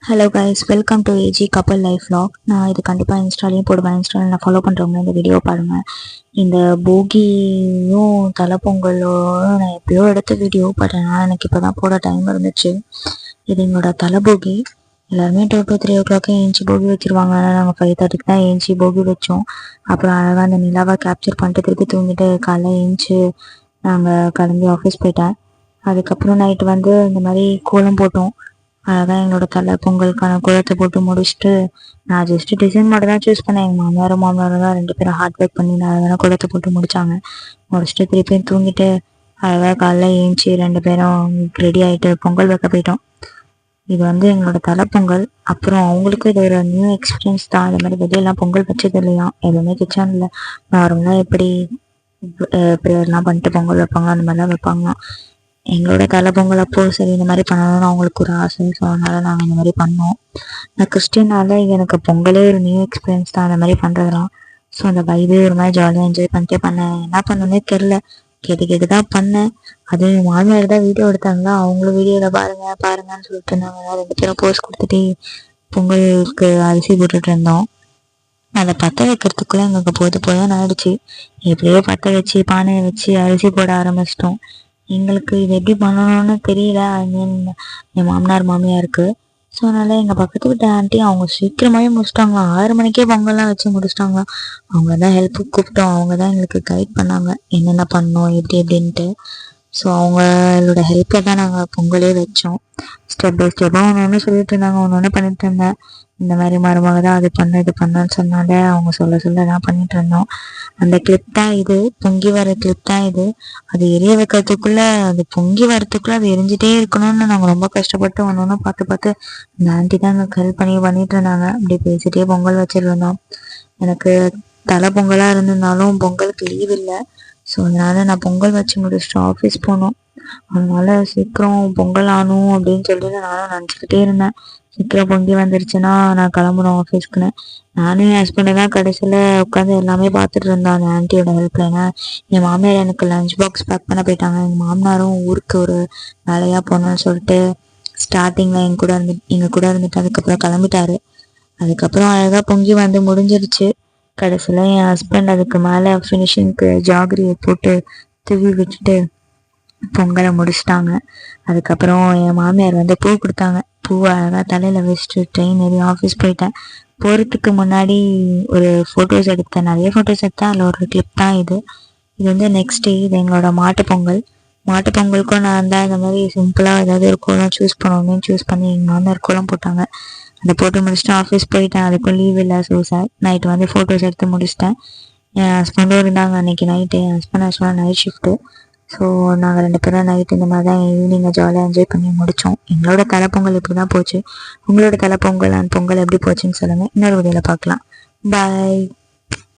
Hello guys, welcome to AG கப்பல் life vlog. நான் இது கண்டிப்பாக இன்ஸ்டாலையும் போடுவேன். இன்ஸ்டாவில் நான் ஃபாலோ பண்ணுறவங்க இந்த வீடியோ பாருங்கள். இந்த போகியும் தலைப்பொங்கலோட நான் எப்பயோ எடுத்த வீடியோ, பட் ஆனால் எனக்கு இப்போ தான் போட டைம் இருந்துச்சு. இது எங்களோட தலைபோகி. எல்லாருமே 2 to 3 o'clock ஏஞ்சி போகி வச்சுருவாங்க. ஆனால் நாங்கள் 5:30 தான் ஏஞ்சி போகி வச்சோம். அப்புறம் அழகாக அந்த நிலாவை கேப்சர் பண்ணிட்டு திருப்பி தூங்கிட்டு காலைல ஏஞ்சி நாங்கள் கிளம்பி ஆஃபீஸ் போயிட்டேன். அதுக்கப்புறம் நைட்டு வந்து இந்த மாதிரி கோலம் போட்டோம். அழகாக எங்களோட தலை பொங்கலுக்கான கோலத்தை போட்டு முடிச்சுட்டு நான் ஜஸ்ட் டிசைன் மட்டும் தான் சூஸ் பண்ணேன். எங்கள் மாமியாரும் தான் 2 பேரும் ஹார்ட் ஒர்க் பண்ணி அழகான கோலத்தை போட்டு முடித்தாங்க. முடிச்சுட்டு திருப்பியும் தூங்கிட்டு அழகாக காலைல ஏஞ்சி 2 பேரும் ரெடி ஆகிட்டு பொங்கல் வைக்க போயிட்டோம். இது வந்து எங்களோட தலை பொங்கல். அப்புறம் அவங்களுக்கும் இது ஒரு நியூ எக்ஸ்பீரியன்ஸ் தான். அது மாதிரி வெளியெல்லாம் பொங்கல் வச்சது இல்லையா. எதுவுமே கிச்சனில் நார்மலாக எப்படி ப்ரேயர்லாம் பண்ணிட்டு பொங்கல் வைப்பாங்க அந்த மாதிரிலாம் வைப்பாங்க. எங்களோட தலை பொங்கல் அப்போ சரி இந்த மாதிரி பண்ணணும்னு அவங்களுக்கு ஒரு ஆசை. ஸோ அதனால நாங்கள் இந்த மாதிரி பண்ணோம். நான் கிறிஸ்டின்னால எனக்கு பொங்கலே ஒரு நியூ எக்ஸ்பீரியன்ஸ் தான் அந்த மாதிரி பண்ணுறதுலாம். ஸோ அந்த வைபே ஒரு மாதிரி ஜாலியாக என்ஜாய் பண்ணிட்டே பண்ணேன். என்ன பண்ணணுன்னே தெரில, கேட்டு தான் பண்ணேன். அது மாமியார் தான் வீடியோ எடுத்தாங்களா, அவங்களும் வீடியோவில் பாருங்கன்னு சொல்லிட்டு இருந்தாங்க. 2 பேரும் போஸ்ட் கொடுத்துட்டு பொங்கலுக்கு அரிசி போட்டுட்டு இருந்தோம். அதை பற்ற வைக்கிறதுக்குள்ளே எங்களுக்கு போதும் ஆயிடுச்சு. எப்படியோ பற்ற வச்சு பானையை வச்சு அரிசி போட ஆரம்பிச்சிட்டோம். எங்களுக்கு இது எப்படி பண்ணணும்னு தெரியல. ஐ மீன் என் மாமியாருக்கு. ஸோ அதனால் எங்கள் பக்கத்து வீட்டு ஆண்டி அவங்க சீக்கிரமாகவே முடிச்சிட்டாங்களா. 6 மணிக்கே பொங்கல்லாம் வச்சு முடிச்சிட்டாங்களா. அவங்க தான் ஹெல்ப்புக்கு கூப்பிட்டோம். அவங்க தான் எங்களுக்கு கைட் பண்ணாங்க என்னென்ன பண்ணோம் எப்படின்ட்டு. ஸோ அவங்களோட ஹெல்ப்பில் தான் நாங்கள் பொங்கலே வச்சோம். ஸ்டெப் பை ஸ்டெப்பாக ஒன்று சொல்லிட்டு இருந்தாங்க. ஒன்று பண்ணிட்டு இருந்தேன். இந்த மாதிரி மருமக தான் அது இது பண்ணுன்னு சொன்னால அவங்க சொல்ல தான் பண்ணிட்டு இருந்தோம். அந்த கிளிப் தான் இது, பொங்கி வர கிளிப் தான் இது. அது எரிய வைக்கிறதுக்குள்ள, அது பொங்கி வரத்துக்குள்ள அது எரிஞ்சிட்டே இருக்கணும்னு நாங்கள் ரொம்ப கஷ்டப்பட்டு ஒன்று பார்த்து அந்த ஆண்டி தான் எங்களுக்கு ஹெல்ப் பண்ணிட்டு இருந்தாங்க. அப்படி பேசிட்டே பொங்கல் வச்சிருந்தோம். எனக்கு தலை பொங்கலாக இருந்திருந்தாலும் பொங்கலுக்கு லீவ் இல்லை. ஸோ அதனால நான் பொங்கல் வச்சு முடிச்சுட்டு ஆஃபீஸ் போனோம். அதனால சீக்கிரம் பொங்கல் ஆனும் அப்படின்னு சொல்லிட்டு நானும் நினச்சிக்கிட்டே இருந்தேன். சீக்கிரம் பொங்கி வந்துருச்சுன்னா நான் கிளம்பணும் ஆஃபீஸ்க்குன்னு. நானும் என் ஹஸ்பண்டை தான் கடைசியில் உட்காந்து எல்லாமே பார்த்துட்டு இருந்தேன் அந்த ஆன்ட்டியோட ஹெல்ப்ல. ஏன்னா என் மாமியார் எனக்கு லஞ்ச் பாக்ஸ் பேக் பண்ண போயிட்டாங்க. எங்கள் மாமனாரும் ஊருக்கு ஒரு வேலையாக போகணுன்னு சொல்லிட்டு ஸ்டார்டிங்கில் எங்கள் கூட இருந்துட்டு அதுக்கப்புறம் கிளம்பிட்டாரு. அதுக்கப்புறம் அழகாக பொங்கி வந்து முடிஞ்சிருச்சு. கடைசியில் என் ஹஸ்பண்ட் அதுக்கு மேலே ஃபினிஷிங்க்கு ஜாகிரியை போட்டு தூவி விட்டுட்டு பொங்கலை முடிச்சிட்டாங்க. அதுக்கப்புறம் என் மாமியார் வந்து பூ கொடுத்தாங்க. பூவை அழகாக தலையில் வச்சுட்டு ட்ரெயின் ஏறி ஆஃபீஸ் போயிட்டேன். போகிறதுக்கு முன்னாடி ஒரு ஃபோட்டோஸ் எடுத்தேன். நிறைய ஃபோட்டோஸ் எடுத்தேன். அதில் ஒரு கிளிப் தான் இது. இது வந்து நெக்ஸ்ட் டே இது எங்களோட மாட்டுப்பொங்கலுக்கும் நான் தான் இந்த மாதிரி சிம்பிளாக ஏதாவது ஒரு கோலம் சூஸ் பண்ணி எங்கள் மாமியார் கோலம் போட்டாங்க. அதை போட்டு முடிச்சுட்டு ஆஃபீஸ் போயிட்டேன். அதுக்கும் லீவ் இல்லை. ஸோ சார் நைட்டு வந்து ஃபோட்டோஸ் எடுத்து முடிச்சிட்டேன். என் ஹஸ்பண்டும் இருந்தாங்க அன்றைக்கி நைட்டு. என் ஹஸ்பண்ட் நைட் ஷிஃப்ட்டு. ஸோ நாங்கள் 2 பேரும் நைட்டு இந்த மாதிரி தான் ஈவினிங்கை ஜாலியாக என்ஜாய் பண்ணி முடித்தோம். எங்களோட தலைப்பொங்கல் இப்படி தான் போச்சு. உங்களோட தலைப்பொங்கல் அண்ட் பொங்கல் எப்படி போச்சுன்னு சொல்லுங்கள். இன்னொரு வீடியோவில் பார்க்கலாம். பாய்.